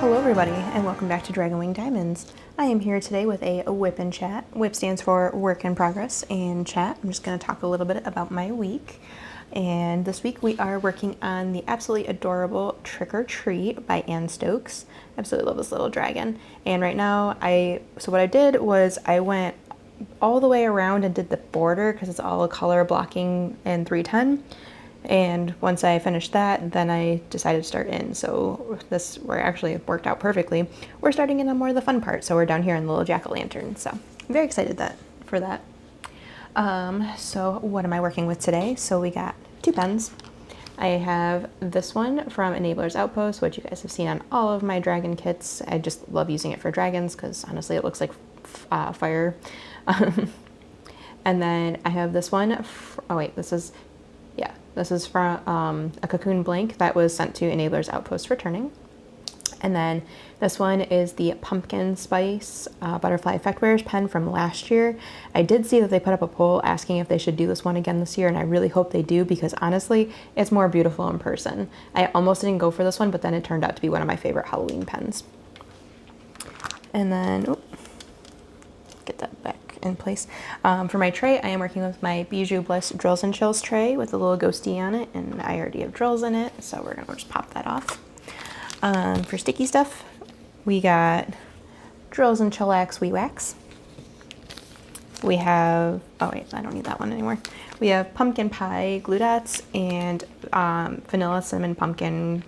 Hello everybody and welcome back to Dragon Wing Diamonds. I am here today with a WIP and Chat. WIP stands for Work in Progress, and Chat, I'm just going to talk a little bit about my week. And this week we are working on the absolutely adorable Trick or Treat by Ann Stokes. I absolutely love this little dragon. And right now so what I did was I went all the way around and did the border because it's all color blocking in 310. And once I finished that, then I decided to start in. So this actually worked out perfectly. We're starting in on more of the fun part. So we're down here in the little jack-o'-lantern. So I'm very excited for that. So what am I working with today? So we got 2 pens. I have this one from Enabler's Outpost, which you guys have seen on all of my dragon kits. I just love using it for dragons because honestly it looks like fire. And then I have this one. This is from a Cocoon Blank that was sent to Enabler's Outpost for turning. And then this one is the Pumpkin Spice Butterfly Effect Wearers pen from last year. I did see that they put up a poll asking if they should do this one again this year, and I really hope they do because honestly, it's more beautiful in person. I almost didn't go for this one, but then it turned out to be one of my favorite Halloween pens. And then, get that back in place. For my tray, I am working with my Bijou Bliss Drills and Chills tray with a little ghosty on it, and I already have drills in it, so we're gonna just pop that off. For sticky stuff, we got Drills and Chillax Wee Wax. We have, oh wait, I don't need that one anymore. We have Pumpkin Pie Glue Dots and Vanilla Cinnamon Pumpkin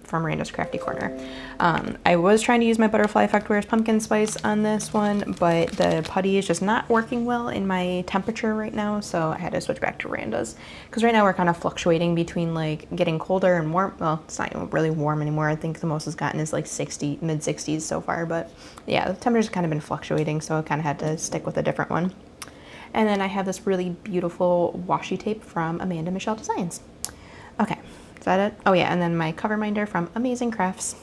from Miranda's Crafty Corner. I was trying to use my Butterfly Effect Wearers Pumpkin Spice on this one, but the putty is just not working well in my temperature right now, so I had to switch back to Miranda's. Because right now we're kind of fluctuating between like getting colder and warm. Well, it's not even really warm anymore. I think the most it's gotten is like mid 60s so far, but yeah, the temperature's kind of been fluctuating, so I kind of had to stick with a different one. And then I have this really beautiful washi tape from Amanda Michelle Designs. Okay. Is that it? Oh yeah, and then my cover minder from Amazing Crafts.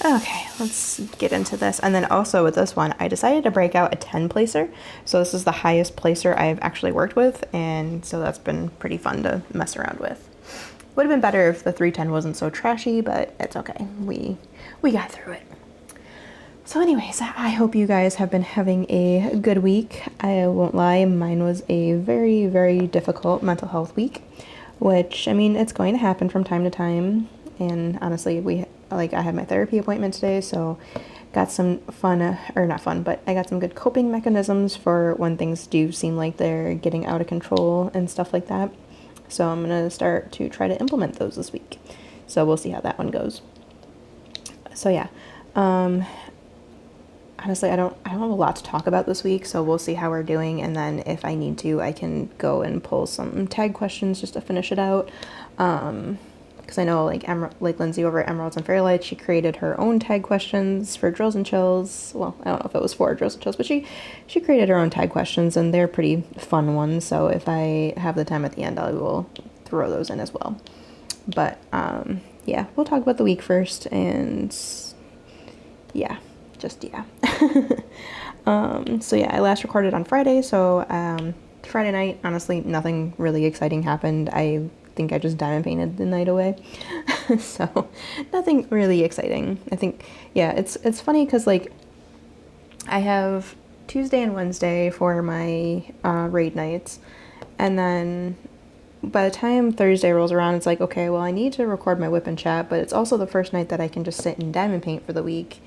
Okay, let's get into this. And then also with this one, I decided to break out a 10 placer. So this is the highest placer I've actually worked with, and so that's been pretty fun to mess around with. Would have been better if the 310 wasn't so trashy, but it's okay. We got through it. So anyways, I hope you guys have been having a good week. I won't lie, mine was a very, very difficult mental health week. Which, I mean, it's going to happen from time to time, and honestly, I had my therapy appointment today, so got some I got some good coping mechanisms for when things do seem like they're getting out of control and stuff like that. So I'm gonna start to try to implement those this week. So we'll see how that one goes. So yeah, honestly, I don't have a lot to talk about this week, so we'll see how we're doing, and then if I need to, I can go and pull some tag questions just to finish it out. Because I know like Lindsay over at Emeralds and Fairlight, she created her own tag questions for Drills and Chills. Well, I don't know if it was for Drills and Chills, but she created her own tag questions, and they're pretty fun ones. So if I have the time at the end, I will throw those in as well. But yeah, we'll talk about the week first, and yeah. So yeah, I last recorded on Friday, so Friday night, honestly, nothing really exciting happened. I think I just diamond painted the night away. So nothing really exciting. I think, yeah, it's funny because like I have Tuesday and Wednesday for my raid nights, and then by the time Thursday rolls around, it's like, okay, well, I need to record my WIP and Chat, but it's also the first night that I can just sit and diamond paint for the week.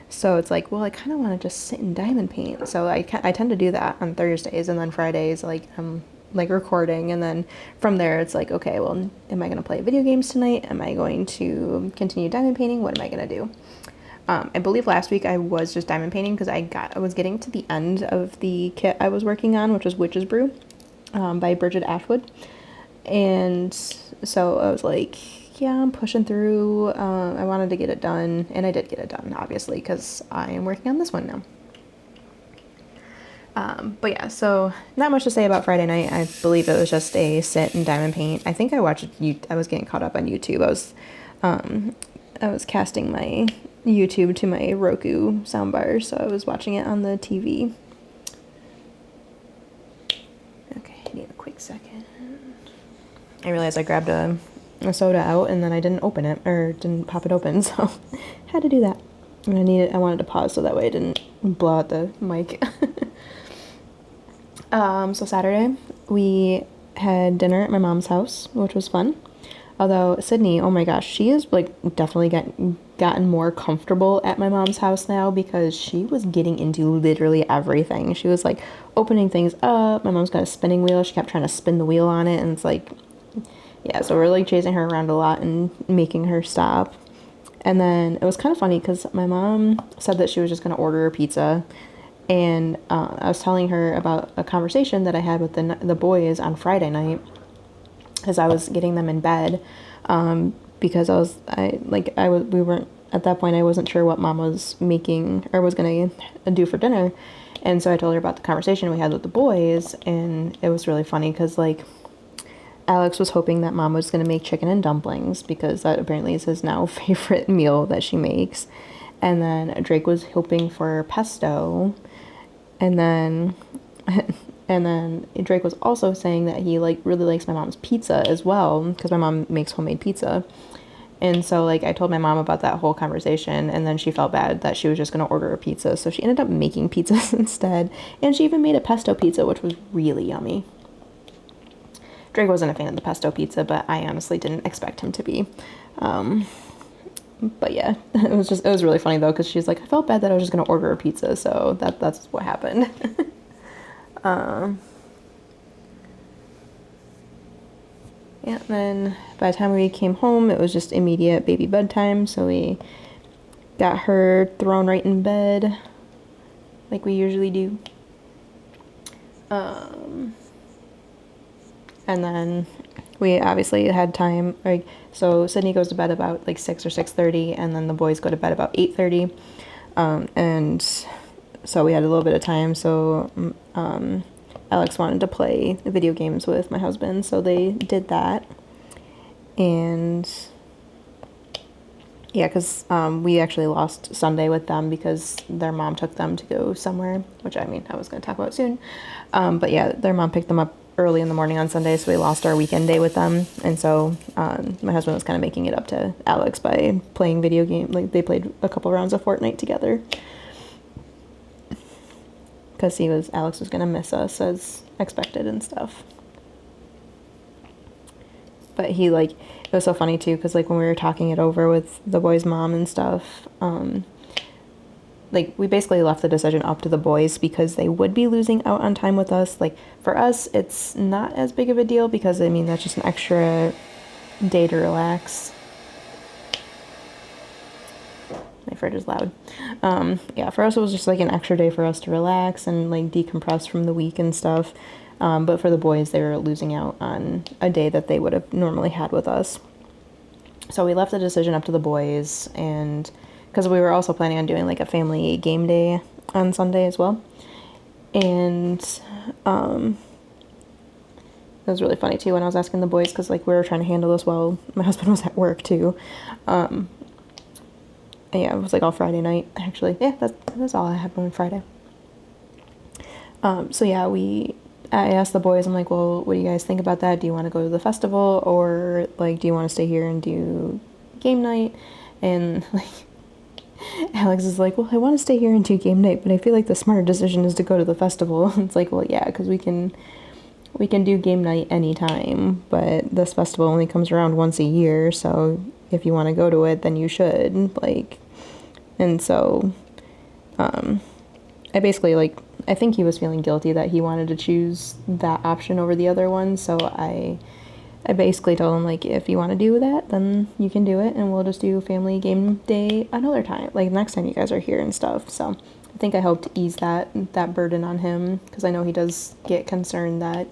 So it's like, well, I kind of want to just sit and diamond paint. So I tend to do that on Thursdays, and then Fridays, like, I'm like recording. And then from there, it's like, okay, well, am I going to play video games tonight? Am I going to continue diamond painting? What am I going to do? I believe last week I was just diamond painting because I was getting to the end of the kit I was working on, which was Witch's Brew by Bridget Ashwood. And so I was like, yeah, I'm pushing through. I wanted to get it done, and I did get it done, obviously, because I am working on this one now. But yeah, so not much to say about Friday night. I believe it was just a sit and diamond paint. I think I was getting caught up on YouTube. I was casting my YouTube to my Roku soundbar, so I was watching it on the TV. Okay, I need a quick second. I realized I grabbed a a soda out, and then I didn't open it, or didn't pop it open, so had to do that. And I wanted to pause so that way I didn't blow out the mic. So Saturday, we had dinner at my mom's house, which was fun. Although Sydney, oh my gosh, she is like definitely gotten more comfortable at my mom's house now, because she was getting into literally everything. She was like opening things up. My mom's got a spinning wheel. She kept trying to spin the wheel on it, and it's like, yeah, so we're like chasing her around a lot and making her stop. And then it was kind of funny because my mom said that she was just going to order a pizza. And I was telling her about a conversation that I had with the boys on Friday night, because I was getting them in bed, because we weren't, at that point I wasn't sure what mom was making or was going to do for dinner. And so I told her about the conversation we had with the boys, and it was really funny because like Alex was hoping that mom was going to make chicken and dumplings, because that apparently is his now favorite meal that she makes. And then Drake was hoping for pesto. And then Drake was also saying that he like really likes my mom's pizza as well, because my mom makes homemade pizza. And so like I told my mom about that whole conversation, and then she felt bad that she was just going to order a pizza. So she ended up making pizzas instead. And she even made a pesto pizza, which was really yummy. Drake wasn't a fan of the pesto pizza, but I honestly didn't expect him to be. But yeah, it was really funny though, because she's like, I felt bad that I was just going to order a pizza, so that's what happened. Yeah, then by the time we came home, it was just immediate baby bedtime, so we got her thrown right in bed, like we usually do. And then we obviously had time, like, so Sydney goes to bed about like 6 or 6:30, and then the boys go to bed about 8:30. And so we had a little bit of time, so Alex wanted to play video games with my husband, so they did that. And yeah, because we actually lost Sunday with them because their mom took them to go somewhere, which I was going to talk about soon. But yeah, their mom picked them up early in the morning on Sunday, so we lost our weekend day with them. And so my husband was kind of making it up to Alex by playing video games. Like they played a couple rounds of Fortnite together, because Alex was going to miss us as expected and stuff. But it was so funny too, because like when we were talking it over with the boys' mom and stuff, like we basically left the decision up to the boys, because they would be losing out on time with us. Like for us, it's not as big of a deal, because that's just an extra day to relax. My fridge is loud. Yeah, for us it was just like an extra day for us to relax and like decompress from the week and stuff. But for the boys, they were losing out on a day that they would have normally had with us. So we left the decision up to the boys, and because we were also planning on doing like a family game day on Sunday as well. And it was really funny too when I was asking the boys, because like we were trying to handle this while my husband was at work too. Yeah, it was like all Friday night actually. Yeah, that's all I had on Friday. So yeah, I asked the boys, I'm like, well, what do you guys think about that? Do you want to go to the festival, or like do you want to stay here and do game night? And like Alex is like, well, I want to stay here and do game night, but I feel like the smarter decision is to go to the festival. It's like, well, yeah, because we can do game night anytime, but this festival only comes around once a year, so if you want to go to it, then you should. Like, and so I basically I think he was feeling guilty that he wanted to choose that option over the other one, so I basically told him, like, if you want to do that, then you can do it, and we'll just do family game day another time, like next time you guys are here and stuff. So I think I helped ease that burden on him, because I know he does get concerned that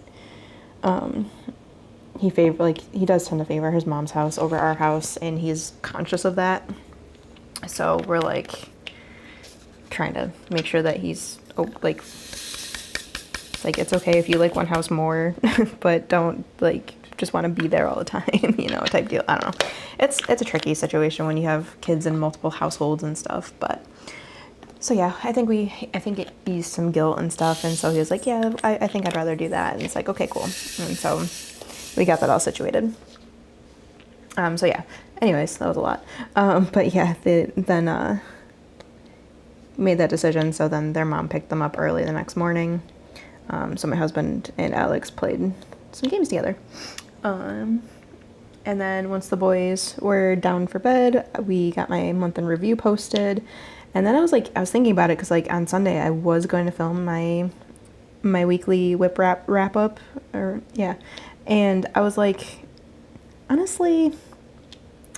he does tend to favor his mom's house over our house, and he's conscious of that. So we're like trying to make sure that he's it's okay if you like one house more, but don't just want to be there all the time, type deal. I don't know. It's a tricky situation when you have kids in multiple households and stuff, but so yeah, I think it eased some guilt and stuff, and so he was like, yeah, I think I'd rather do that, and it's like, okay, cool. And so we got that all situated. So yeah, anyways, that was a lot. But yeah, then made that decision. So then their mom picked them up early the next morning. So my husband and Alex played some games together. And then once the boys were down for bed, we got my month in review posted. And then I was thinking about it because like on Sunday I was going to film my weekly WIP wrap up, or yeah. And I was like, honestly,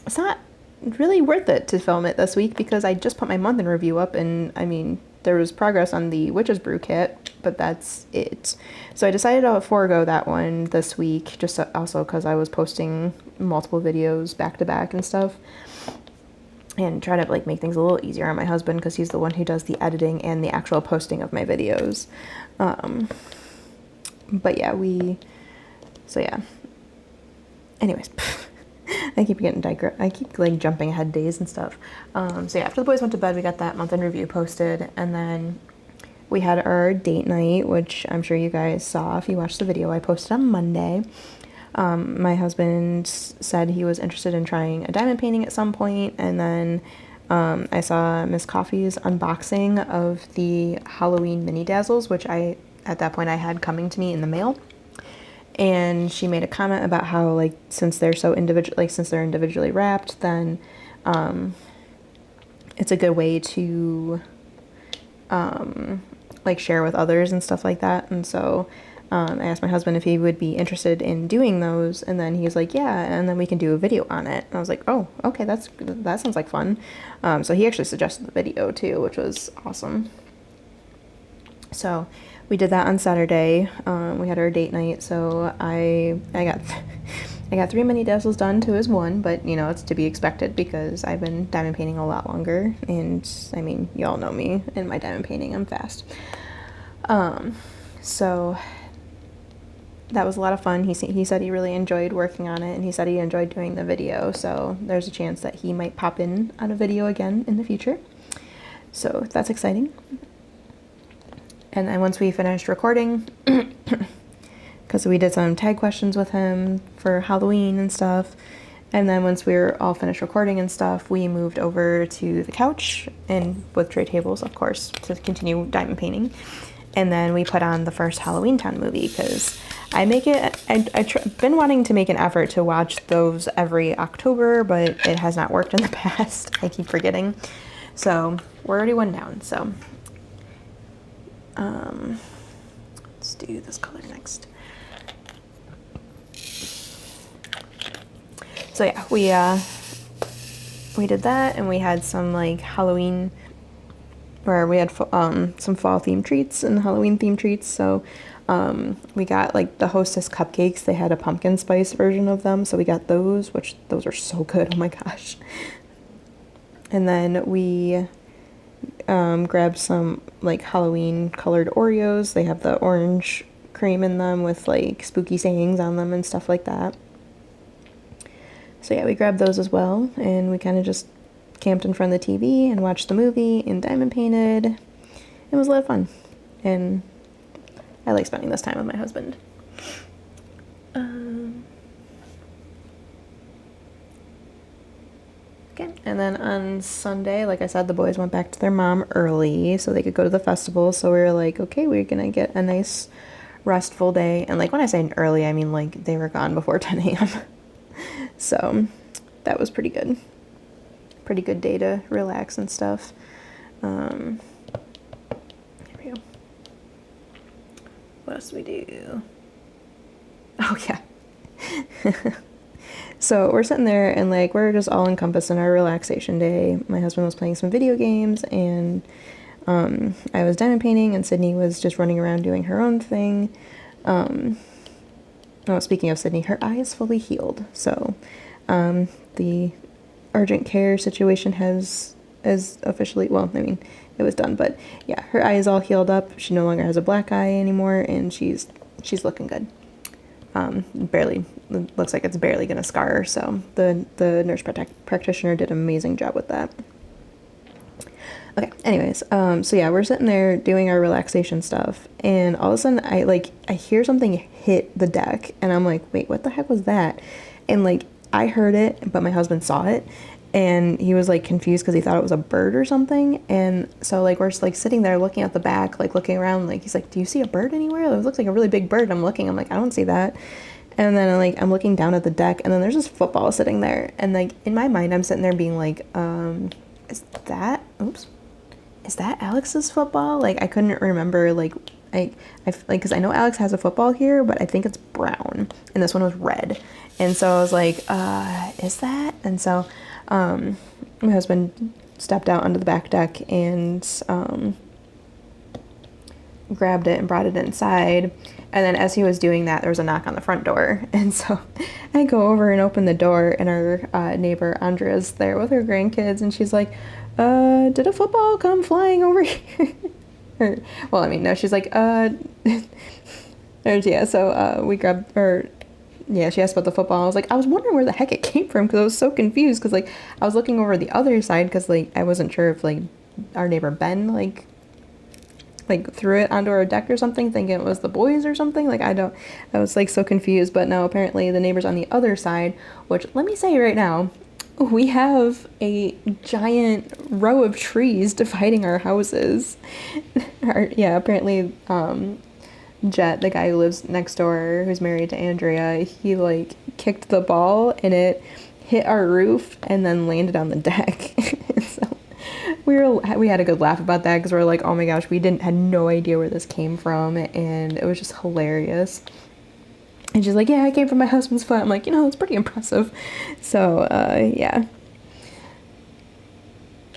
it's not really worth it to film it this week because I just put my month in review up, and I mean, there was progress on the Witch's Brew kit, but that's it. So I decided to forego that one this week, just also because I was posting multiple videos back to back and stuff, and try to like make things a little easier on my husband because he's the one who does the editing and the actual posting of my videos. But yeah, so yeah. Anyways, I keep like jumping ahead days and stuff. So yeah, after the boys went to bed, we got that month in review posted, and then we had our date night, which I'm sure you guys saw if you watched the video I posted on Monday. My husband said he was interested in trying a diamond painting at some point, and then I saw Miss Coffee's unboxing of the Halloween mini dazzles, which at that point I had coming to me in the mail. And she made a comment about how like since they're individually wrapped, then it's a good way to like share with others and stuff like that. And so I asked my husband if he would be interested in doing those, and then he was like, yeah, and then we can do a video on it. And I was like, oh, okay, that sounds like fun. So he actually suggested the video too, which was awesome. So we did that on Saturday. We had our date night, so I got 3 mini dazzles done to his 1, but you know, it's to be expected because I've been diamond painting a lot longer, and I mean, you all know me and my diamond painting, I'm fast. So that was a lot of fun. He said he really enjoyed working on it, and he said he enjoyed doing the video, so there's a chance that he might pop in on a video again in the future. So that's exciting. And then once we finished recording, because we did some tag questions with him for Halloween and stuff, and then once we were all finished recording and stuff, we moved over to the couch, and with tray tables, of course, to continue diamond painting. And then we put on the first Halloween Town movie, because I've been wanting to make an effort to watch those every October, but it has not worked in the past. I keep forgetting. So we're already one down, so let's do this color next. So yeah, we did that, and we had some like Halloween, where we had some fall themed treats and Halloween themed treats. So we got like the Hostess cupcakes. They had a pumpkin spice version of them, so we got those, which those are so good. Oh my gosh. And then we grabbed some like Halloween colored Oreos. They have the orange cream in them with like spooky sayings on them and stuff like that. So yeah, we grabbed those as well, and we kind of just camped in front of the TV and watched the movie and diamond painted. It was a lot of fun, and I like spending this time with my husband. Okay, and then on Sunday, like I said, the boys went back to their mom early so they could go to the festival. So we were like, okay, we're gonna get a nice restful day. And like when I say early, I mean like they were gone before 10 a.m. So that was pretty good. Pretty good day to relax and stuff. Here we go. What else do we do? Oh yeah. So we're sitting there and like we're just all encompassed in our relaxation day. My husband was playing some video games, and I was diamond painting, and Sydney was just running around doing her own thing. Oh, speaking of Sydney, her eye is fully healed. So the urgent care situation is officially, well, I mean, it was done, but yeah, her eye is all healed up. She no longer has a black eye anymore, and she's looking good. Barely, looks like it's barely gonna scar her, so the nurse practitioner did an amazing job with that. Okay, anyways, so yeah, we're sitting there doing our relaxation stuff, and all of a sudden I hear something hit the deck, and I'm like, wait, what the heck was that? And like I heard it, but my husband saw it, and he was like confused because he thought it was a bird or something. And so like we're just like sitting there looking at the back, like looking around, like he's like, do you see a bird anywhere? It looks like a really big bird. I'm looking, I'm like, I don't see that. And then like I'm looking down at the deck, and then there's this football sitting there, and like in my mind I'm sitting there being like, is that Alex's football? Like I couldn't remember, like I like, because I know Alex has a football here, but I think it's brown and this one was red. And so I was like, is that? And so my husband stepped out onto the back deck and grabbed it and brought it inside. And then as he was doing that, there was a knock on the front door. And so I go over and open the door, and our neighbor Andrea's there with her grandkids, and she's like, did a football come flying over here? Well, I mean, no, she's like, yeah, so we grabbed, or yeah, she asked about the football. I was like, I was wondering where the heck it came from, because I was so confused, because like I was looking over the other side, because like I wasn't sure if like our neighbor Ben like threw it onto our deck or something, thinking it was the boys or something. Like I was like so confused. But no, apparently the neighbor's on the other side, which let me say right now, we have a giant row of trees dividing our houses. Apparently Jet, the guy who lives next door, who's married to Andrea, he like kicked the ball and it hit our roof and then landed on the deck. So we had a good laugh about that, because we're like, oh my gosh, we had no idea where this came from, and it was just hilarious. And she's like, yeah, it came from my husband's foot. I'm like, it's pretty impressive. So yeah.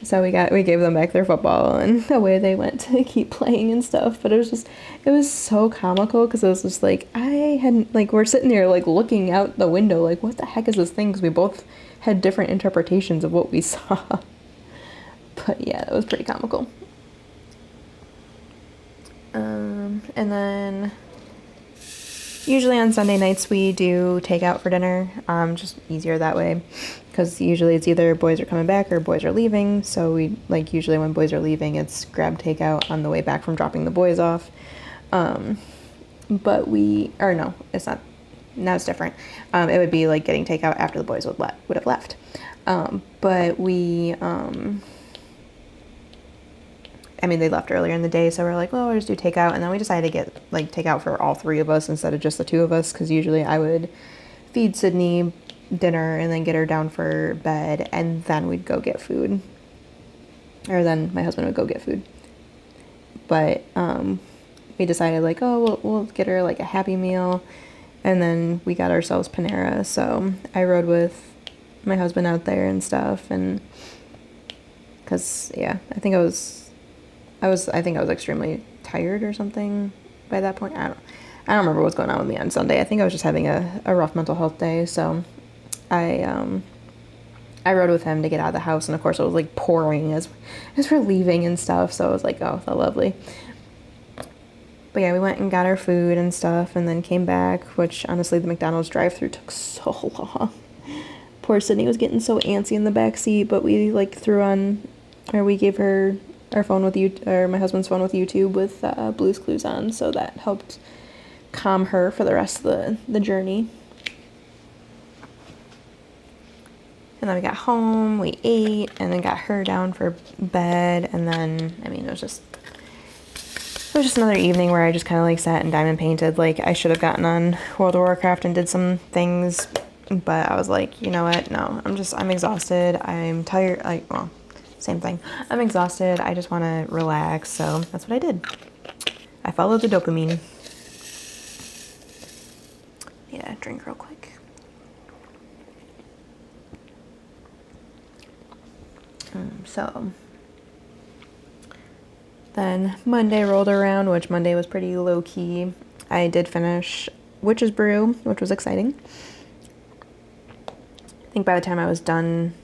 So we gave them back their football, and away they went to keep playing and stuff. But it was so comical, because it was just like, we're sitting there like looking out the window like, what the heck is this thing? Because we both had different interpretations of what we saw. But yeah, it was pretty comical. And then usually on Sunday nights we do takeout for dinner, just easier that way, because usually it's either boys are coming back or boys are leaving. So we like, usually when boys are leaving, it's grab takeout on the way back from dropping the boys off. But no, it's not. Now it's different. It would be like getting takeout after the boys would have left. But we they left earlier in the day, so we're like, well, we'll just do takeout. And then we decided to get like takeout for all three of us instead of just the two of us, because usually I would feed Sydney dinner and then get her down for bed, and then we'd go get food, or then my husband would go get food. But we decided like, oh, we'll get her like a Happy Meal, and then we got ourselves Panera. So I rode with my husband out there and stuff, and because yeah, I think I was extremely tired or something by that point. I don't remember what's going on with me on Sunday. I think I was just having a rough mental health day. So I rode with him to get out of the house, and of course it was like pouring as we're leaving and stuff. So I was like, oh, so lovely. But yeah, we went and got our food and stuff, and then came back, which honestly the McDonald's drive-thru took so long. Poor Sydney was getting so antsy in the back seat, but we like we gave her our phone with my husband's phone with YouTube with Blue's Clues on, so that helped calm her for the rest of the journey. And then we got home, we ate, and then got her down for bed, and then it was just another evening where I just kind of like sat and diamond painted. Like I should have gotten on World of Warcraft and did some things, but I was like, you know what? No, I'm exhausted. I'm tired. Same thing. I'm exhausted. I just want to relax. So that's what I did. I followed the dopamine. Yeah, drink real quick. So then Monday rolled around, which Monday was pretty low key. I did finish Witch's Brew, which was exciting. I think by the time I was done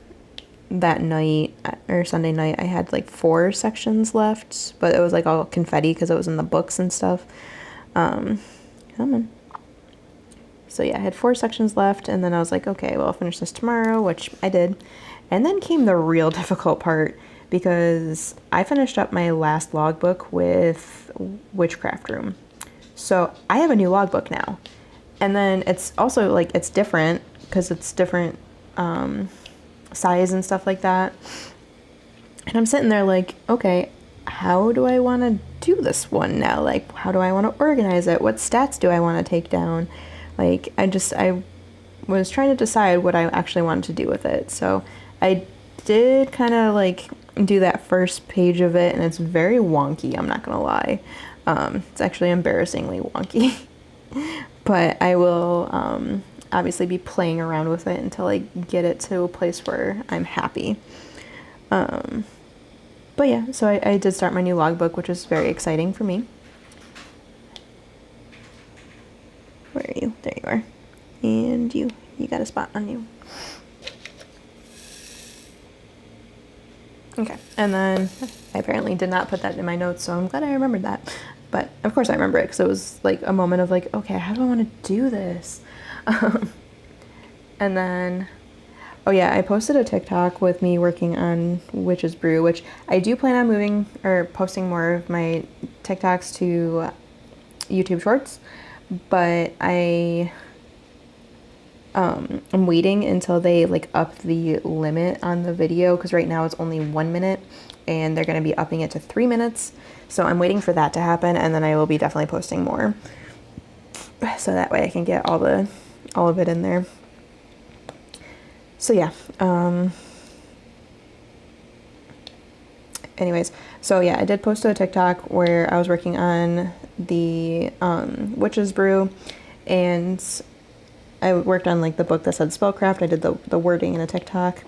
that night, or Sunday night, I had like 4 sections left, but it was like all confetti because it was in the books and stuff. Come on. So yeah, I had 4 sections left, and then I was like, okay, well, I'll finish this tomorrow, which I did. And then came the real difficult part, because I finished up my last logbook with Witchcraft Room. So I have a new logbook now. And then it's also like, it's different because it's different size and stuff like that. And I'm sitting there like, okay, how do I want to do this one now? Like, how do I want to organize it? What stats do I want to take down? Like, I was trying to decide what I actually wanted to do with it. So I did kind of like do that first page of it, and it's very wonky, I'm not gonna lie. It's actually embarrassingly wonky. But I will obviously be playing around with it until I get it to a place where I'm happy. But yeah, so I did start my new logbook, which is very exciting for me. Where are you? There you are. And you got a spot on you. Okay, and then I apparently did not put that in my notes, so I'm glad I remembered that. But of course I remember it, because it was like a moment of like, okay, how do I want to do this? And then, oh yeah, I posted a TikTok with me working on Witch's Brew, which I do plan on moving or posting more of my TikToks to YouTube Shorts, but I'm waiting until they like up the limit on the video, because right now it's only 1 minute and they're going to be upping it to 3 minutes. So I'm waiting for that to happen, and then I will be definitely posting more, so that way I can get all of it in there. So yeah, anyways, so yeah, I did post a TikTok where I was working on the Witch's Brew, and I worked on like the book that said spellcraft. I did the wording in a TikTok,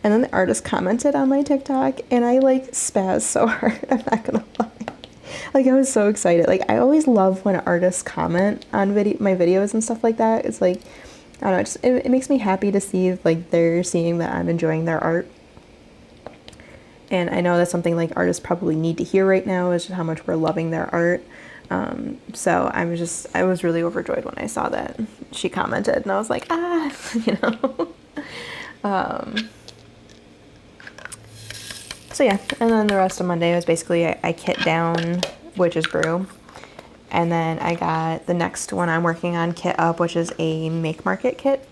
and then the artist commented on my TikTok, and I like spazzed so hard, I'm not gonna lie. Like, I was so excited. Like, I always love when artists comment on my videos and stuff like that. It's like, I don't know, it makes me happy to see like they're seeing that I'm enjoying their art. And I know that's something like artists probably need to hear right now, is just how much we're loving their art. So I was really overjoyed when I saw that she commented, and I was like, you know. So yeah, and then the rest of Monday was basically I kit down Witch's Brew, and then I got the next one I'm working on kit up, which is a make market kit.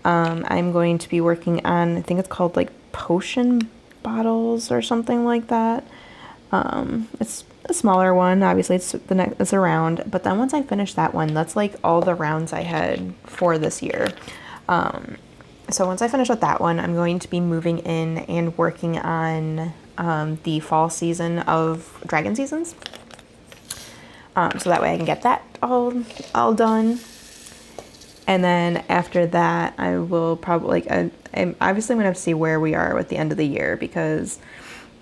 I'm going to be working on, I think it's called like potion bottles or something like that. It's a smaller one, obviously it's a round, but then once I finish that one, that's like all the rounds I had for this year. So once I finish with that one, I'm going to be moving in and working on the fall season of Dragon Seasons. So that way I can get that all done. And then after that, I will probably, like, I'm obviously going to have to see where we are with the end of the year, because,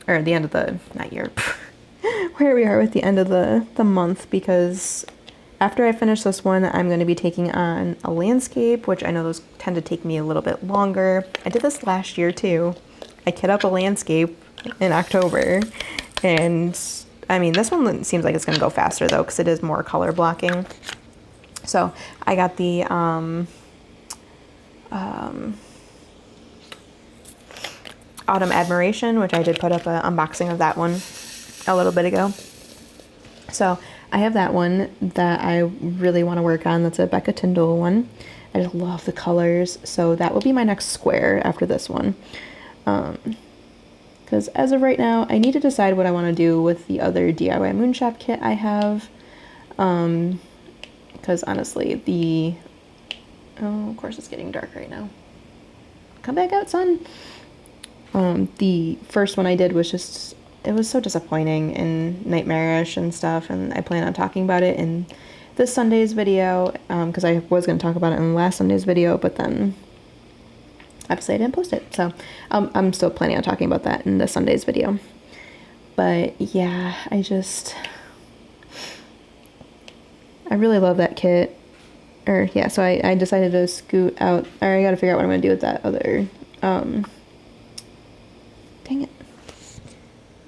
or the end of the, not year, where we are with the end of the month, because after I finish this one, I'm going to be taking on a landscape, which I know those tend to take me a little bit longer. I did this last year too. I kit up a landscape in October, and I mean, this one seems like it's going to go faster though, because it is more color blocking. So I got the Autumn Admiration, which I did put up an unboxing of that one a little bit ago. So I have that one that I really want to work on. That's a Becca Tyndall one. I just love the colors. So that will be my next square after this one. Because as of right now, I need to decide what I want to do with the other DIY Moonshop kit I have. Because honestly, oh, of course it's getting dark right now. Come back out, sun. The first one I did was just, it was so disappointing and nightmarish and stuff, and I plan on talking about it in this Sunday's video, because I was going to talk about it in last Sunday's video, but then obviously I didn't post it, so I'm still planning on talking about that in this Sunday's video. But yeah, I really love that kit. Or yeah, so I decided to scoot out, or I gotta figure out what I'm gonna do with that other, dang it.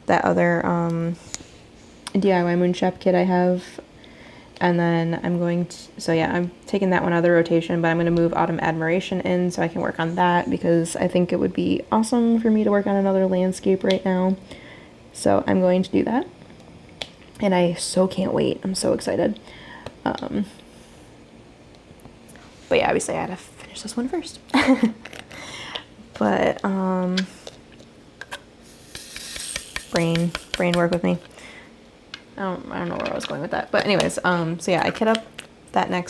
That other DIY Moonshop kit I have. And then I'm going to, so yeah, I'm taking that one out of the rotation, but I'm going to move Autumn Admiration in so I can work on that, because I think it would be awesome for me to work on another landscape right now. So I'm going to do that. And I so can't wait. I'm so excited. But yeah, obviously I had to finish this one first. But, brain work with me. I don't know where I was going with that. But anyways, so yeah, I kit up that I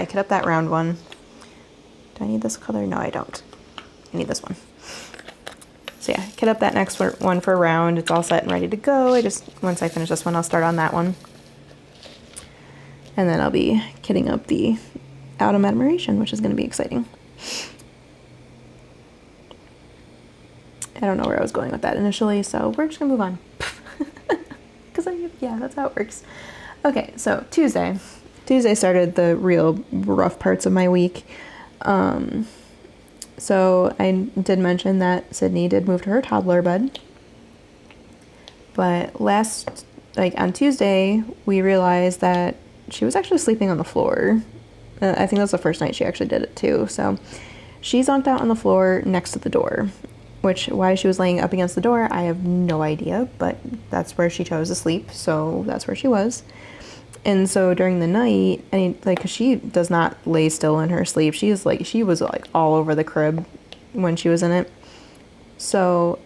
kit up that round one. Do I need this color? No, I don't. I need this one. So yeah, kit up that next one for a round. It's all set and ready to go. Once I finish this one, I'll start on that one. And then I'll be kitting up the Autumn Admiration, which is going to be exciting. I don't know where I was going with that initially, so we're just going to move on. Because yeah, that's how it works. Okay, so Tuesday. Tuesday started the real rough parts of my week. So I did mention that Sydney did move to her toddler bed. But on Tuesday, we realized that she was actually sleeping on the floor. I think that's the first night she actually did it too. So she zonked out on the floor next to the door, why she was laying up against the door, I have no idea, but that's where she chose to sleep. So that's where she was. And so during the night, cause she does not lay still in her sleep. She was like all over the crib when she was in it. So,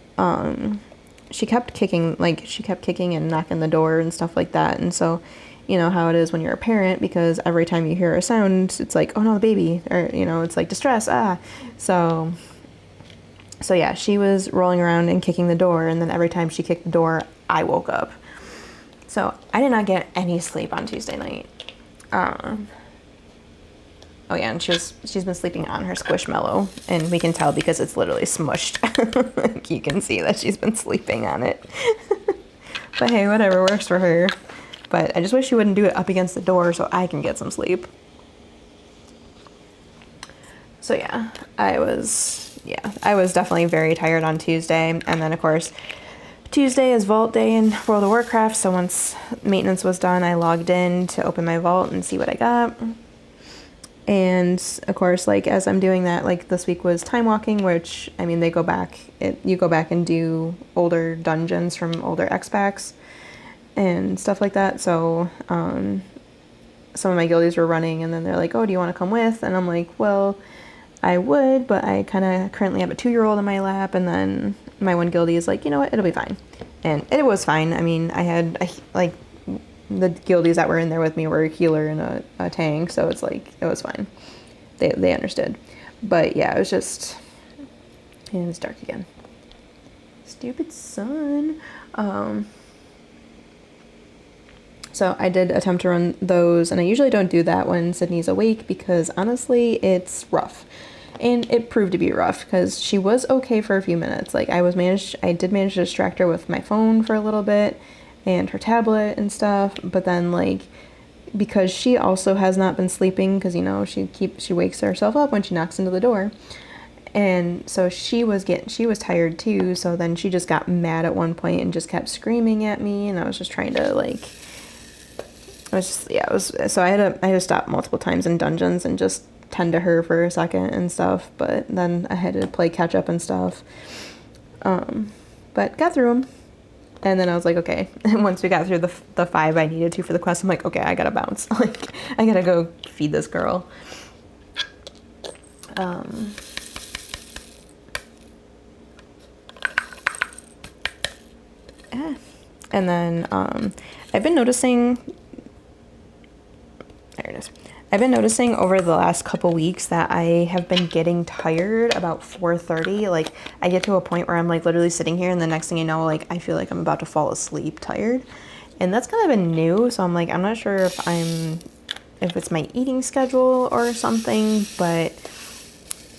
she kept kicking and knocking the door and stuff like that. And so, you know how it is when you're a parent, because every time you hear a sound, it's like, oh no, the baby, or, it's like distress, So yeah, she was rolling around and kicking the door, and then every time she kicked the door, I woke up. So I did not get any sleep on Tuesday night. Oh yeah, and she's been sleeping on her Squishmallow, and we can tell because it's literally smushed. Like, you can see that she's been sleeping on it. But hey, whatever works for her. But I just wish she wouldn't do it up against the door so I can get some sleep. So yeah, I was definitely very tired on Tuesday. And then of course, Tuesday is vault day in World of Warcraft. So once maintenance was done, I logged in to open my vault and see what I got. And of course, as I'm doing that, this week was time walking, which, you go back and do older dungeons from older X packs and stuff like that. So, some of my guildies were running, and then they're like, oh, do you want to come with? And I'm like, well, I would, but I kind of currently have a 2-year-old in my lap, and then my one guildie is like, you know what, it'll be fine. And it was fine. The guildies that were in there with me were a healer and a tank, so it's like, it was fine. They understood. But yeah, it was dark again. Stupid sun. So I did attempt to run those, and I usually don't do that when Sydney's awake because honestly, it's rough. And it proved to be rough because she was okay for a few minutes. I did manage to distract her with my phone for a little bit and her tablet and stuff, but then because she also has not been sleeping, because she wakes herself up when she knocks into the door, and so she was tired too. So then she just got mad at one point and just kept screaming at me, and I was just trying to so I had to stop multiple times in dungeons and just tend to her for a second and stuff, but then I had to play catch up and stuff, but got through them. And then I was like, okay. And once we got through the 5 I needed to for the quest, I'm like, okay, I gotta bounce. I gotta go feed this girl. And then I've been noticing. There it is. I've been noticing over the last couple weeks that I have been getting tired about 4:30. I get to a point where I'm literally sitting here, and the next thing you know, I feel like I'm about to fall asleep tired. And that's kind of been new, so I'm I'm not sure if it's my eating schedule or something, but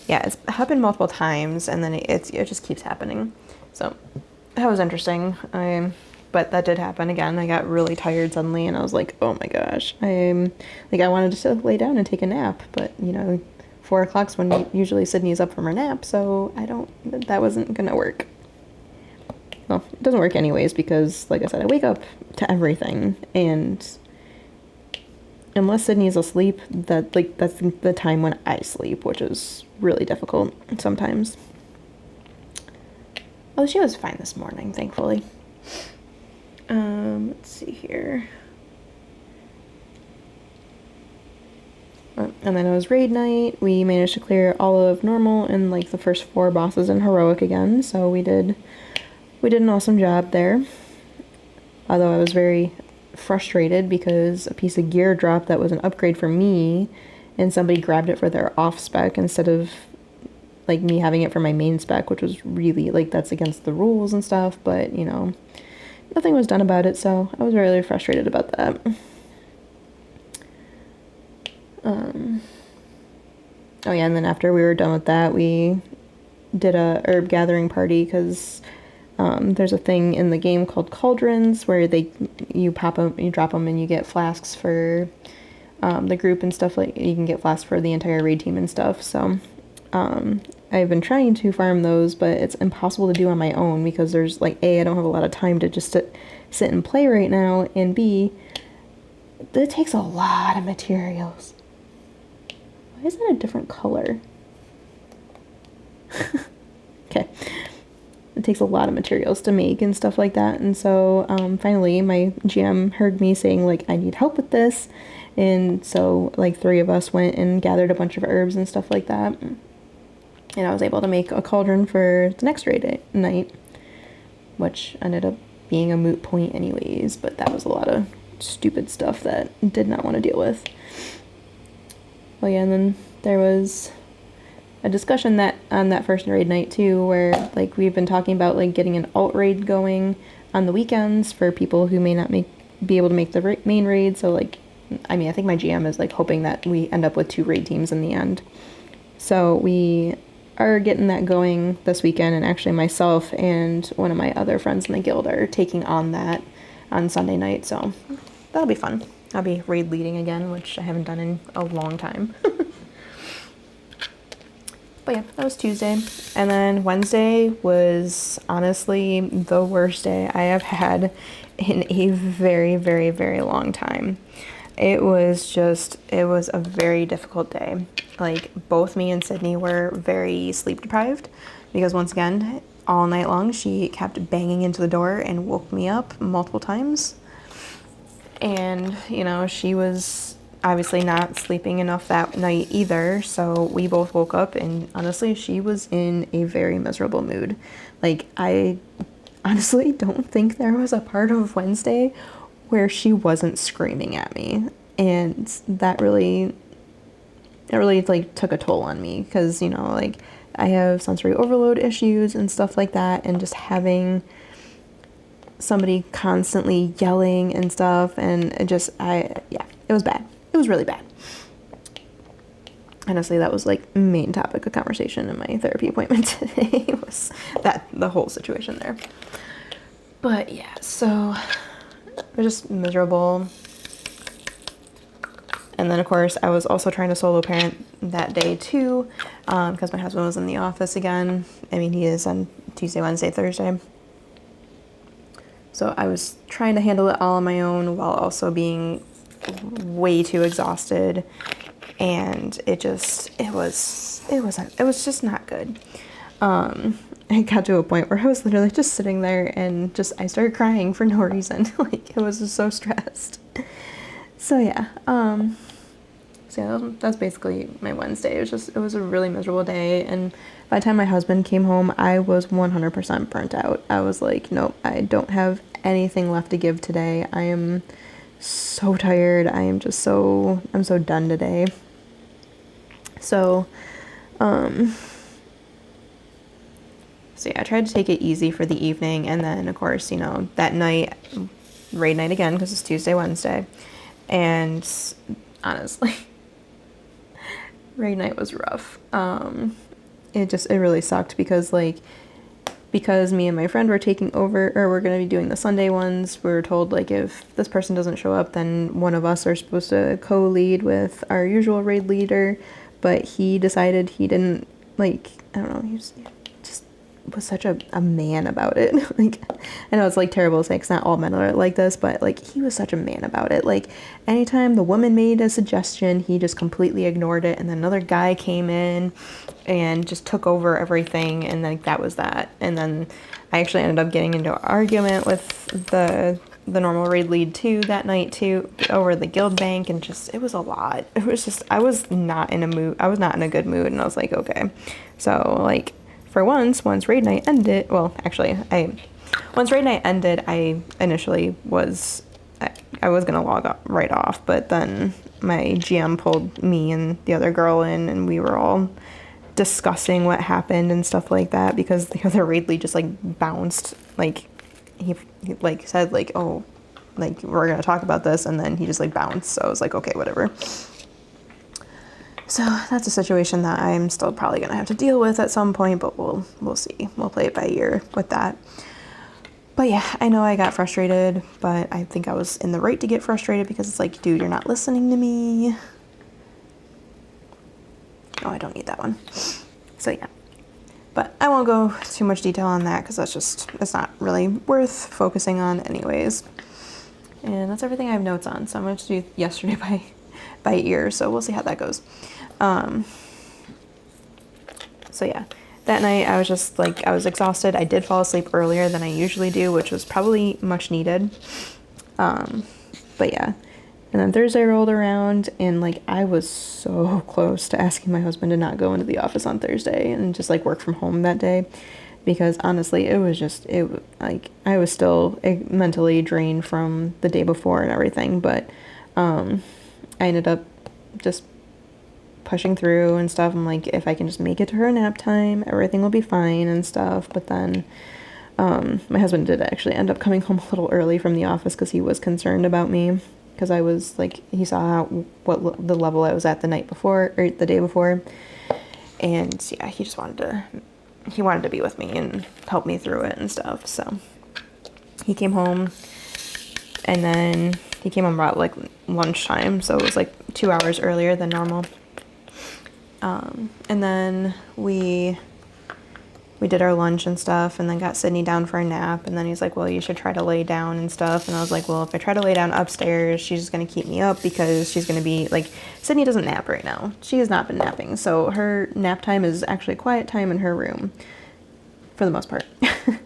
yeah, it's happened multiple times, and then it just keeps happening. So that was interesting. But that did happen again. I got really tired suddenly, and I was like, oh my gosh. I wanted to lay down and take a nap, but 4 o'clock's when usually Sydney's up from her nap, so that wasn't gonna work. Well, it doesn't work anyways, because like I said, I wake up to everything, and unless Sydney's asleep, that's the time when I sleep, which is really difficult sometimes. Well, she was fine this morning, thankfully. Let's see here. And then it was raid night. We managed to clear all of normal and like the first 4 bosses in heroic again. So we did an awesome job there. Although I was very frustrated because a piece of gear dropped that was an upgrade for me, and somebody grabbed it for their off spec instead of like me having it for my main spec, which was really like that's against the rules and stuff. But you know, nothing was done about it, so I was really frustrated about that. Oh yeah, and then after we were done with that, we did a herb gathering party because there's a thing in the game called cauldrons where you pop them, you drop them, and you get flasks for the group and stuff. Like you can get flasks for the entire raid team and stuff. So I've been trying to farm those, but it's impossible to do on my own because there's like I don't have a lot of time to just sit and play right now, and B, it takes a lot of materials. Why is that a different color? Okay. It takes a lot of materials to make and stuff like that. And so finally my GM heard me saying like I need help with this, and so like 3 of us went and gathered a bunch of herbs and stuff like that, and I was able to make a cauldron for the next raid night, which ended up being a moot point anyways, but that was a lot of stupid stuff that I did not want to deal with. Well, yeah, and then there was a discussion that on that first raid night too, where like we've been talking about like getting an alt raid going on the weekends for people who may not be able to make the main raid. So like, I mean, I think my GM is like hoping that we end up with 2 raid teams in the end. So we are getting that going this weekend, and actually myself and one of my other friends in the guild are taking on that on Sunday night. So that'll be fun. I'll be raid leading again, which I haven't done in a long time. But yeah, that was Tuesday. And then Wednesday was honestly the worst day I have had in a very, very, very long time. It was a very difficult day. Like, both me and Sydney were very sleep deprived because, once again, all night long she kept banging into the door and woke me up multiple times. And, you know, she was obviously not sleeping enough that night either, so we both woke up, and honestly, she was in a very miserable mood. Like, I honestly don't think there was a part of Wednesday where she wasn't screaming at me, and that really like took a toll on me because, you know, like I have sensory overload issues and stuff like that, and just having somebody constantly yelling and stuff, and it was bad. It was really bad. Honestly, that was like main topic of conversation in my therapy appointment today was the whole situation there. But yeah, so it was just miserable. And then of course I was also trying to solo parent that day too, because my husband was in the office again. I mean, he is on Tuesday, Wednesday, Thursday. So I was trying to handle it all on my own while also being way too exhausted, and it was just not good. It got to a point where I was literally just sitting there and I started crying for no reason. Like, I was just so stressed. So yeah, that's basically my Wednesday. It was a really miserable day, and by the time my husband came home, I was 100% burnt out. I was like, nope, I don't have anything left to give today. I am so tired. I'm so done today. So yeah, I tried to take it easy for the evening, and then of course, you know, that night, raid night again, because it's Tuesday, Wednesday, and honestly, raid night was rough. It really sucked because me and my friend were taking over, or we're going to be doing the Sunday ones. We were told, like, if this person doesn't show up, then one of us are supposed to co-lead with our usual raid leader, but he decided he didn't, like, I don't know, he just was such a man about it. Like, I know it's like terrible to say because not all men are like this, but like he was such a man about it. Like, anytime the woman made a suggestion, he just completely ignored it, and then another guy came in and just took over everything, and like that was that. And then I actually ended up getting into an argument with the the normal raid lead 2 that night too, over the guild bank, and just, it was a lot. It was just, I was not in a mood. I was not in a good mood, and I was like, okay. So like, for once raid night ended, well, actually, once raid night ended, I initially was, I was gonna log right off, but then my GM pulled me and the other girl in, and we were all discussing what happened and stuff like that, because the other raid lead just like bounced, like he like said like, oh, like we're gonna talk about this, and then he just like bounced. So I was like, okay, whatever. So that's a situation that I'm still probably gonna have to deal with at some point, but we'll see. We'll play it by ear with that. But yeah, I know I got frustrated, but I think I was in the right to get frustrated, because it's like, dude, you're not listening to me. Oh, I don't need that one. So yeah, but I won't go too much detail on that, because it's not really worth focusing on anyways. And that's everything I have notes on. So I'm going to do yesterday by ear. So we'll see how that goes. So yeah, that night I was just like, I was exhausted. I did fall asleep earlier than I usually do, which was probably much needed. But yeah. And then Thursday rolled around, and like, I was so close to asking my husband to not go into the office on Thursday and just like work from home that day, because honestly, it was like, I was still mentally drained from the day before and everything. But I ended up just pushing through and stuff. I'm like, if I can just make it to her nap time, everything will be fine and stuff. But then my husband did actually end up coming home a little early from the office, because he was concerned about me. Because I was like, he saw what the level I was at the night before, or the day before, and yeah, he wanted to be with me and help me through it and stuff. So he came home, and then he came home about like lunchtime, so it was like 2 hours earlier than normal. And then we did our lunch and stuff, and then got Sydney down for a nap. And then he's like, well, you should try to lay down and stuff. And I was like, well, if I try to lay down upstairs, she's just going to keep me up, because she's going to be like, Sydney doesn't nap right now. She has not been napping. So her nap time is actually quiet time in her room for the most part. I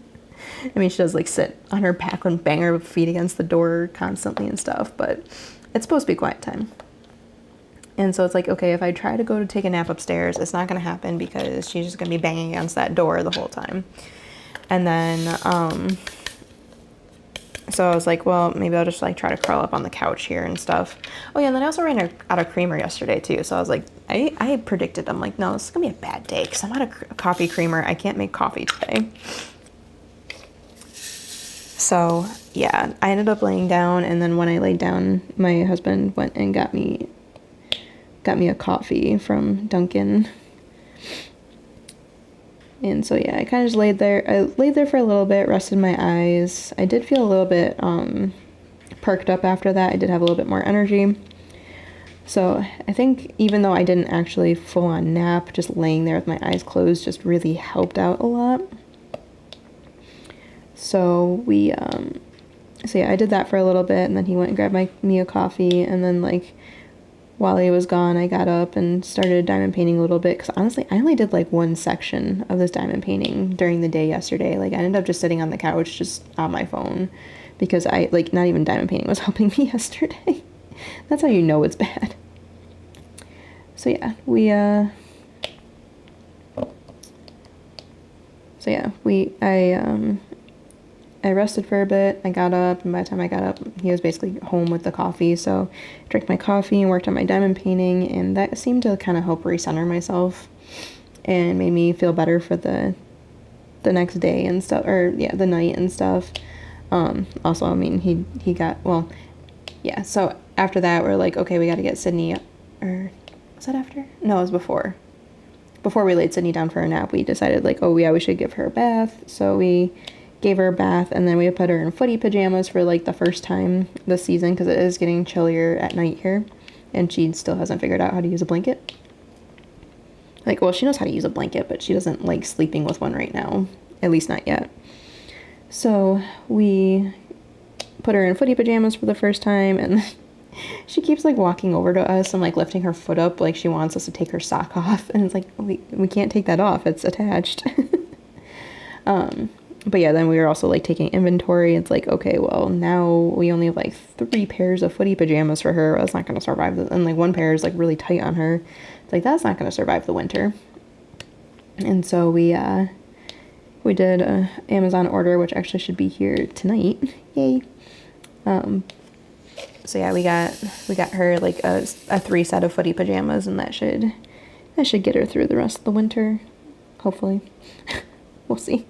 mean, she does like sit on her back and bang her feet against the door constantly and stuff, but it's supposed to be quiet time. And so it's like, okay, if I try to go to take a nap upstairs, it's not going to happen, because she's just going to be banging against that door the whole time. And then, so I was like, well, maybe I'll just like try to curl up on the couch here and stuff. Oh yeah, and then I also ran out of creamer yesterday too. So I was like, I predicted, I'm like, no, this is going to be a bad day, because I'm out of coffee creamer. I can't make coffee today. So yeah, I ended up laying down, and then when I laid down, my husband went and got me a coffee from Dunkin'. And so yeah, I kind of just laid there. I laid there for a little bit, rested my eyes. I did feel a little bit perked up after that. I did have a little bit more energy. So I think even though I didn't actually full on nap, just laying there with my eyes closed just really helped out a lot. So so yeah, I did that for a little bit, and then he went and grabbed me a coffee, and then like, while he was gone, I got up and started diamond painting a little bit, because honestly, I only did like one section of this diamond painting during the day yesterday. Like, I ended up just sitting on the couch, just on my phone, because I, like, not even diamond painting was helping me yesterday. That's how you know it's bad. So yeah, I rested for a bit. I got up, and by the time I got up, he was basically home with the coffee. So I drank my coffee and worked on my diamond painting, and that seemed to kind of help recenter myself and made me feel better for the next day and stuff, or yeah, the night and stuff. Also, I mean, he got, well, yeah, so after that, we're like, okay, we got to get Sydney up, or was that after? No, it was before. Before we laid Sydney down for a nap, we decided like, oh yeah, we should give her a bath. So we gave her a bath, and then we put her in footy pajamas for like the first time this season, because it is getting chillier at night here, and she still hasn't figured out how to use a blanket. Like, well, she knows how to use a blanket, but she doesn't like sleeping with one right now, at least not yet. So we put her in footy pajamas for the first time, and she keeps like walking over to us and like lifting her foot up like she wants us to take her sock off, and it's like, we can't take that off, it's attached. But yeah, then we were also like taking inventory. It's like, okay, well, now we only have like 3 pairs of footy pajamas for her. That's not going to survive. And like 1 pair is like really tight on her. It's like, that's not going to survive the winter. And so we did a Amazon order, which actually should be here tonight. Yay. So yeah, we got her like a 3 set of footy pajamas, and that should get her through the rest of the winter, hopefully. We'll see.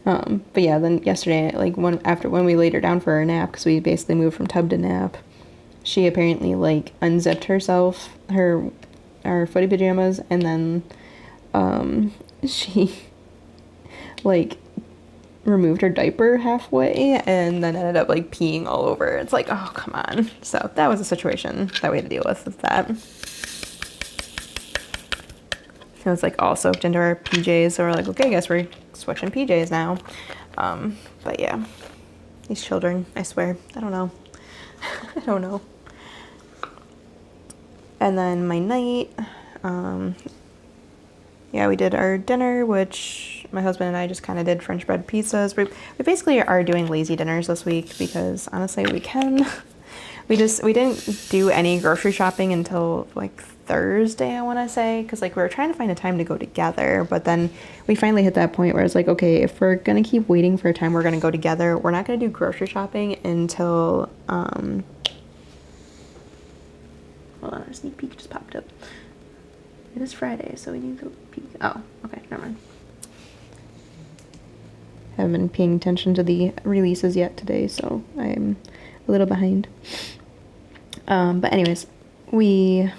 But yeah, then yesterday, like when we laid her down for her nap, because we basically moved from tub to nap, she apparently like unzipped herself our footy pajamas, and then she like removed her diaper halfway and then ended up like peeing all over. It's like, oh, come on. So that was a situation that we had to deal with that. It was like all soaked into our PJs, so we're like, okay, I guess we're switching PJs now. But yeah, these children, I swear, I don't know. I don't know. And then my night, yeah, we did our dinner, which my husband and I just kind of did French bread pizzas. We basically are doing lazy dinners this week because honestly we can. We didn't do any grocery shopping until like Thursday, I want to say, because like we were trying to find a time to go together, but then we finally hit that point where it's like, okay, if we're gonna keep waiting for a time we're gonna go together, we're not gonna do grocery shopping until hold on, a sneak peek just popped up. It is Friday, so we need to peek. Oh, okay, never mind. Haven't been paying attention to the releases yet today, so I'm a little behind. But anyways, we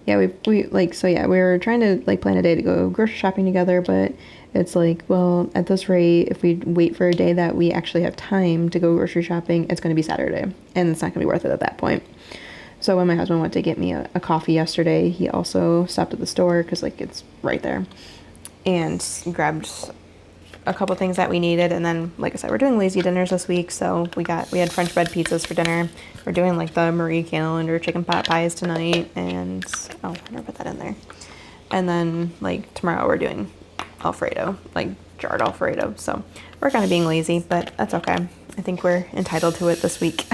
were trying to like plan a day to go grocery shopping together, but it's like, well, at this rate, if we wait for a day that we actually have time to go grocery shopping, it's going to be Saturday, and it's not going to be worth it at that point. So when my husband went to get me a coffee yesterday, he also stopped at the store because like it's right there, and grabbed a couple things that we needed. And then, like I said, we're doing lazy dinners this week, so we had French bread pizzas for dinner. We're doing like the Marie Calendar chicken pot pies tonight, and oh, I never put that in there. And then like tomorrow we're doing Alfredo, like jarred Alfredo. So we're kind of being lazy, but that's okay. I think we're entitled to it this week.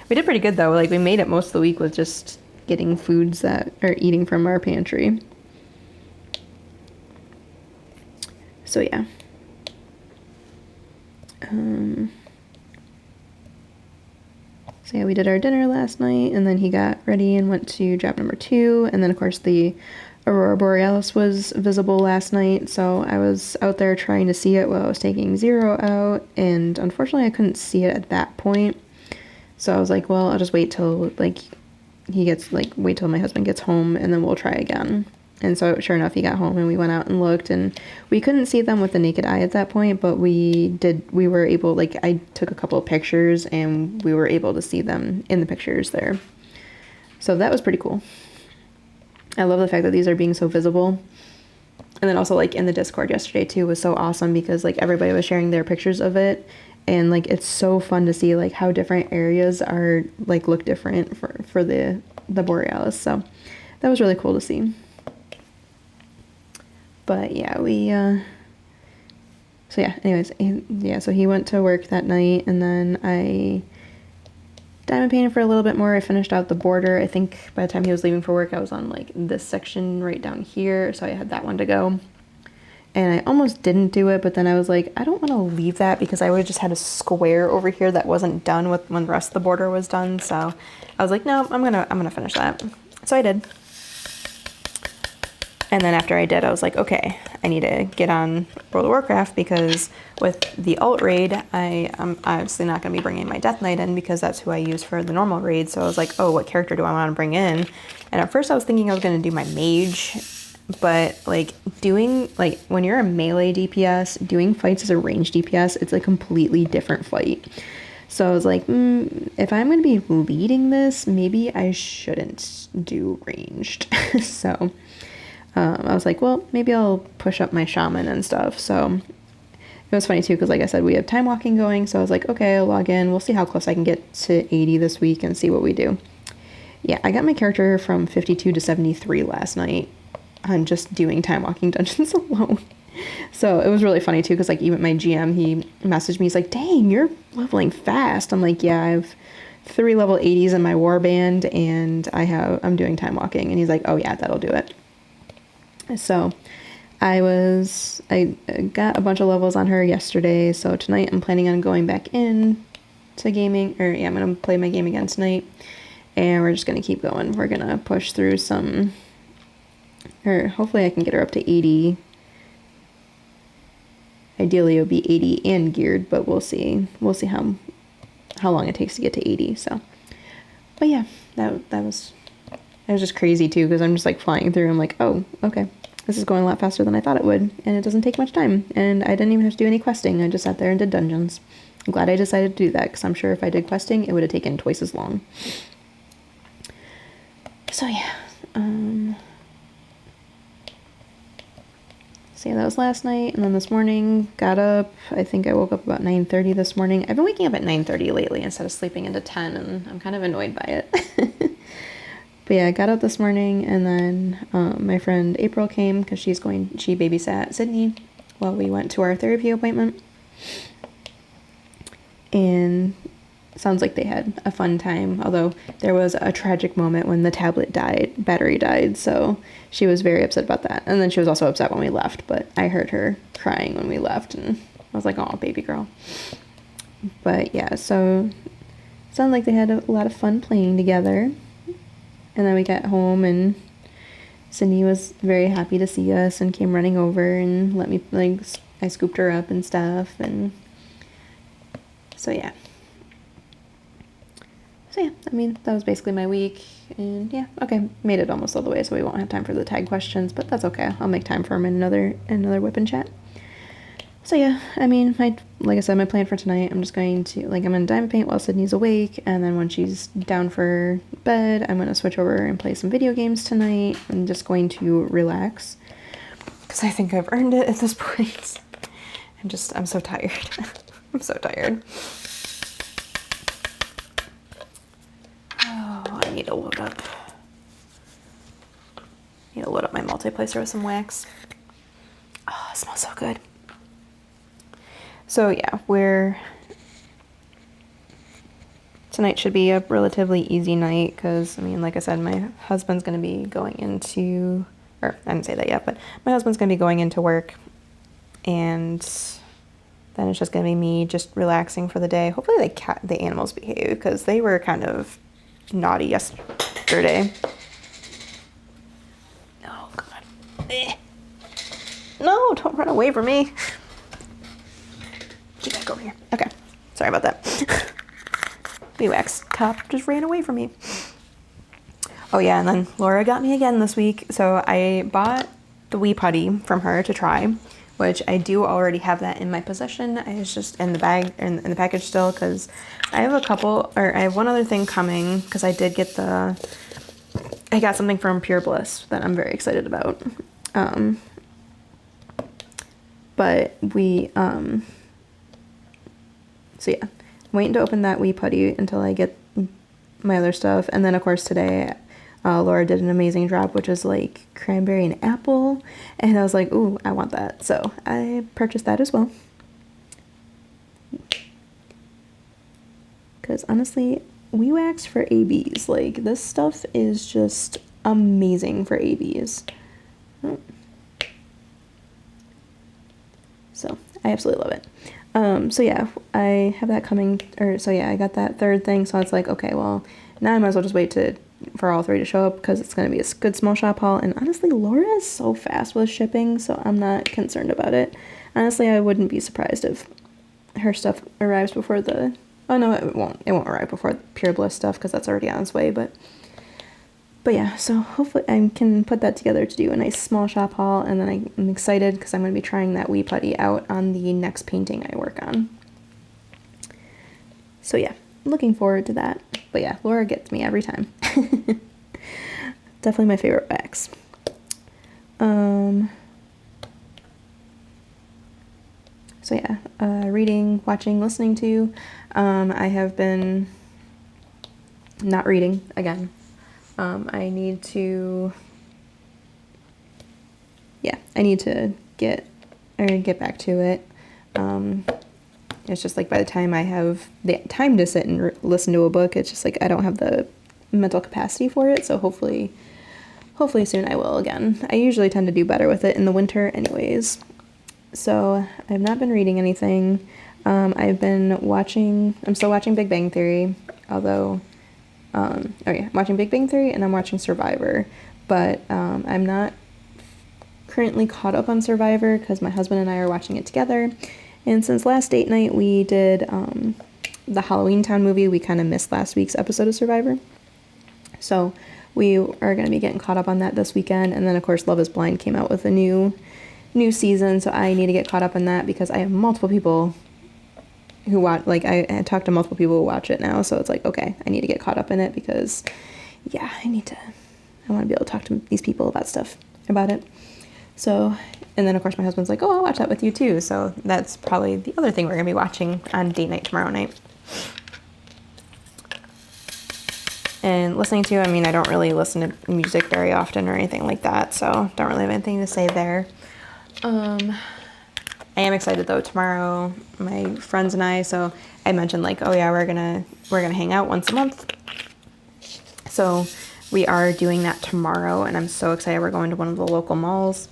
We did pretty good though. Like we made it most of the week with just getting foods that are eating from our pantry. So yeah. So yeah, we did our dinner last night, and then he got ready and went to job number 2, and then of course the Aurora Borealis was visible last night, so I was out there trying to see it while I was taking Zero out, and unfortunately I couldn't see it at that point. So I was like, well, I'll just wait till like wait till my husband gets home, and then we'll try again. And so sure enough, he got home and we went out and looked, and we couldn't see them with the naked eye at that point, but we were able, like I took a couple of pictures and we were able to see them in the pictures there. So that was pretty cool. I love the fact that these are being so visible. And then also like in the Discord yesterday too was so awesome because like everybody was sharing their pictures of it. And like it's so fun to see like how different areas are like look different for the Borealis. So that was really cool to see. But yeah, so he went to work that night, and then I diamond painted for a little bit more. I finished out the border. I think by the time he was leaving for work, I was on like this section right down here, so I had that one to go. And I almost didn't do it, but then I was like, I don't want to leave that because I would have just had a square over here that wasn't done with when the rest of the border was done. So I was like, no, I'm gonna finish that. So I did. And then after I did, I was like, okay, I need to get on World of Warcraft because with the alt raid, I'm obviously not going to be bringing my Death Knight in because that's who I use for the normal raid. So I was like, oh, what character do I want to bring in? And at first I was thinking I was going to do my mage, but like when you're a melee DPS, doing fights as a ranged DPS, it's a completely different fight. So I was like, if I'm going to be leading this, maybe I shouldn't do ranged. So I was like, well, maybe I'll push up my shaman and stuff. So it was funny too, because like I said, we have time walking going. So I was like, okay, I'll log in. We'll see how close I can get to 80 this week and see what we do. Yeah, I got my character from 52 to 73 last night on just doing time walking dungeons alone. So it was really funny too, because like even my GM, he messaged me, he's like, dang, you're leveling fast. I'm like, yeah, I have 3 level 80s in my warband, and I'm doing time walking. And he's like, oh yeah, that'll do it. So I got a bunch of levels on her yesterday, so tonight I'm planning on going back in to gaming, or yeah, I'm gonna play my game again tonight, and we're just gonna keep going. We're gonna push through some, or hopefully I can get her up to 80. Ideally it would be 80 and geared, but we'll see how long it takes to get to 80. So, but yeah, that was just crazy too, because I'm just like flying through. I'm like, oh, okay, this is going a lot faster than I thought it would, and it doesn't take much time, and I didn't even have to do any questing. I just sat there and did dungeons. I'm glad I decided to do that, because I'm sure if I did questing, it would have taken twice as long. So yeah, so yeah, that was last night, and then this morning, got up. I think I woke up about 9:30 this morning. I've been waking up at 9:30 lately instead of sleeping into 10, and I'm kind of annoyed by it. But yeah, I got up this morning, and then my friend April came because she babysat Sydney while we went to our therapy appointment. And sounds like they had a fun time, although there was a tragic moment when the battery died, so she was very upset about that. And then she was also upset when we left, but I heard her crying when we left, and I was like, oh, baby girl. But yeah, so it sounded like they had a lot of fun playing together. And then we got home, and Sydney was very happy to see us and came running over and let me, like, I scooped her up and stuff, and so yeah. So yeah, I mean, that was basically my week, and yeah, okay, made it almost all the way, so we won't have time for the tag questions, but that's okay. I'll make time for them in another WIP and Chat. So yeah, I mean, like I said, my plan for tonight, I'm just going to, like, I'm going to diamond paint while Sydney's awake, and then when she's down for bed, I'm going to switch over and play some video games tonight. I'm just going to relax, because I think I've earned it at this point. I'm so tired. I'm so tired. Oh, I need to load up my multiplacer with some wax. Oh, it smells so good. So yeah, tonight should be a relatively easy night, because, I mean, like I said, my husband's going to be going into, or I didn't say that yet, but my husband's going to be going into work, and then it's just going to be me just relaxing for the day. Hopefully the animals behave, because they were kind of naughty yesterday. Oh, God. No, don't run away from me. Get back over here. Okay. Sorry about that. The wax top just ran away from me. Oh yeah, and then Laura got me again this week. So I bought the Wii Putty from her to try, which I do already have that in my possession. It's just in the bag, in the package still, because I have one other thing coming, because I got something from Pure Bliss that I'm very excited about. But so yeah, I'm waiting to open that Wii Putty until I get my other stuff. And then, of course, today Laura did an amazing drop, which is like cranberry and apple. And I was like, ooh, I want that. So I purchased that as well. Because honestly, Wii Wax for ABs, like, this stuff is just amazing for ABs. So I absolutely love it. So yeah, I have that coming, I got that third thing, so it's like, okay, well, now I might as well just wait for all 3 to show up, because it's going to be a good small shop haul, and honestly, Laura is so fast with shipping, so I'm not concerned about it. Honestly, I wouldn't be surprised if her stuff arrives before oh no, it won't arrive before the Pure Bliss stuff, because that's already on its way, but yeah, so hopefully I can put that together to do a nice small shop haul, and then I'm excited because I'm going to be trying that Wii Putty out on the next painting I work on. So yeah, looking forward to that. But yeah, Laura gets me every time. Definitely my favorite wax. So yeah, reading, watching, listening to. I have been not reading again. I need to get or get back to it. It's just like by the time I have the time to sit and listen to a book, it's just like I don't have the mental capacity for it. So hopefully soon I will again. I usually tend to do better with it in the winter anyways. So I've not been reading anything. I'm still watching Big Bang Theory, although, I'm watching Big Bang Theory and I'm watching Survivor, but I'm not currently caught up on Survivor because my husband and I are watching it together. And since last date night we did the Halloween Town movie, we kind of missed last week's episode of Survivor. So we are going to be getting caught up on that this weekend. And then, of course, Love is Blind came out with a new season, so I need to get caught up on that because I have multiple people who watch, like, I talked to multiple people who watch it now, so it's like, okay, I need to get caught up in it because, yeah, I want to be able to talk to these people about it. So, and then, of course, my husband's like, oh, I'll watch that with you, too, so that's probably the other thing we're going to be watching on date night tomorrow night. And listening to, I mean, I don't really listen to music very often or anything like that, so don't really have anything to say there. I am excited though. Tomorrow, my friends and I, so I mentioned like, oh yeah, we're gonna hang out once a month. So we are doing that tomorrow, and I'm so excited. We're going to one of the local malls,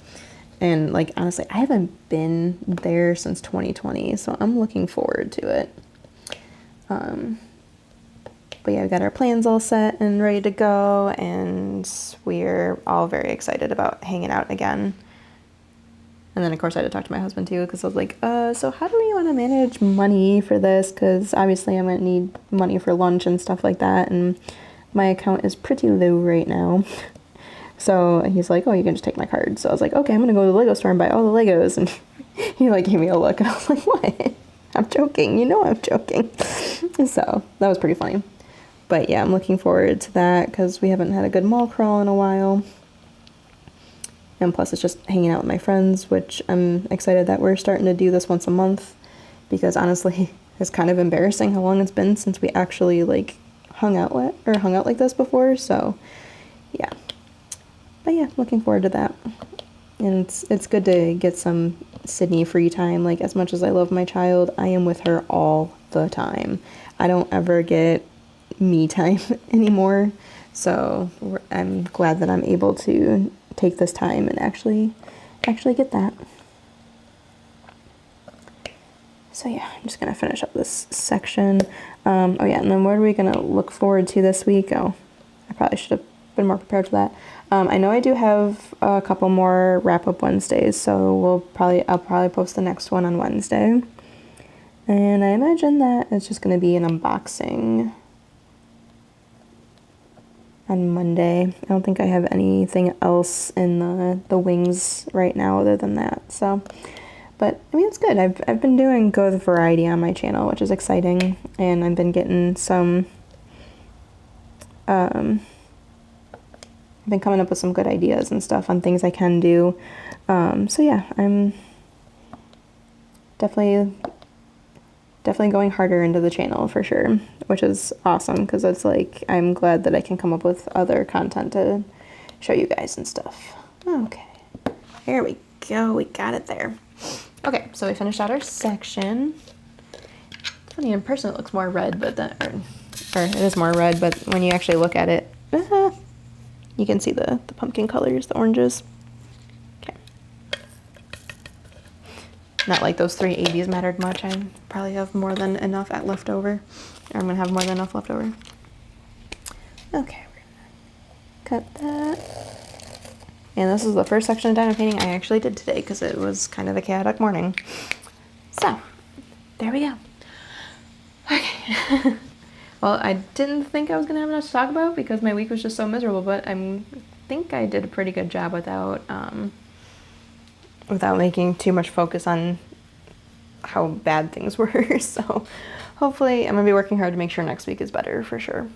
and like honestly, I haven't been there since 2020, so I'm looking forward to it. But yeah, we got our plans all set and ready to go, and we're all very excited about hanging out again. And then, of course, I had to talk to my husband, too, because I was like, so how do we want to manage money for this? Because obviously I'm going to need money for lunch and stuff like that, and my account is pretty low right now. So he's like, oh, you can just take my card. So I was like, okay, I'm going to go to the Lego store and buy all the Legos. And he, like, gave me a look, and I was like, what? I'm joking. You know I'm joking. So that was pretty funny. But yeah, I'm looking forward to that because we haven't had a good mall crawl in a while. And plus it's just hanging out with my friends, which I'm excited that we're starting to do this once a month because honestly, it's kind of embarrassing how long it's been since we actually like hung out like this before. So yeah. But yeah, looking forward to that. And it's good to get some Sydney free time. Like as much as I love my child, I am with her all the time. I don't ever get me time anymore, so I'm glad that I'm able to take this time and actually get that. So yeah, I'm just gonna finish up this section. Oh yeah, and then what are we gonna look forward to this week? Oh, I probably should have been more prepared for that. I know I do have a couple more wrap-up Wednesdays, so I'll probably post the next one on Wednesday, and I imagine that it's just gonna be an unboxing on Monday. I don't think I have anything else in the wings right now other than that. So, but I mean, it's good. I've been doing good variety on my channel, which is exciting, and I've been getting some. I've been coming up with some good ideas and stuff on things I can do. So yeah, I'm definitely going harder into the channel for sure, which is awesome because it's like I'm glad that I can come up with other content to show you guys and stuff. Okay, here we go. We got it there. Okay, so we finished out our section. It's funny, in person it looks more red, but or it is more red, but when you actually look at it, you can see the pumpkin colors, the oranges. Not like those 3 ABs mattered much. I probably have more than enough left over. Or I'm going to have more than enough left over. Okay, we're going to cut that. And this is the first section of diamond painting I actually did today because it was kind of a chaotic morning. So, there we go. Okay. Well, I didn't think I was going to have enough to talk about because my week was just so miserable, but I think I did a pretty good job without making too much focus on how bad things were. So hopefully I'm gonna be working hard to make sure next week is better for sure.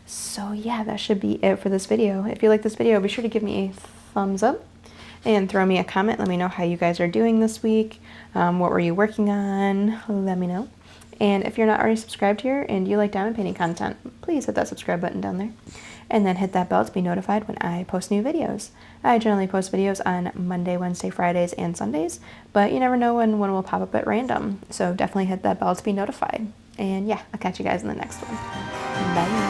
So yeah, that should be it for this video. If you like this video, be sure to give me a thumbs up and throw me a comment. Let me know how you guys are doing this week. What were you working on? Let me know. And if you're not already subscribed here and you like diamond painting content, please hit that subscribe button down there. And then hit that bell to be notified when I post new videos. I generally post videos on Monday, Wednesday, Fridays, and Sundays, but you never know when one will pop up at random. So definitely hit that bell to be notified. And yeah, I'll catch you guys in the next one. Bye.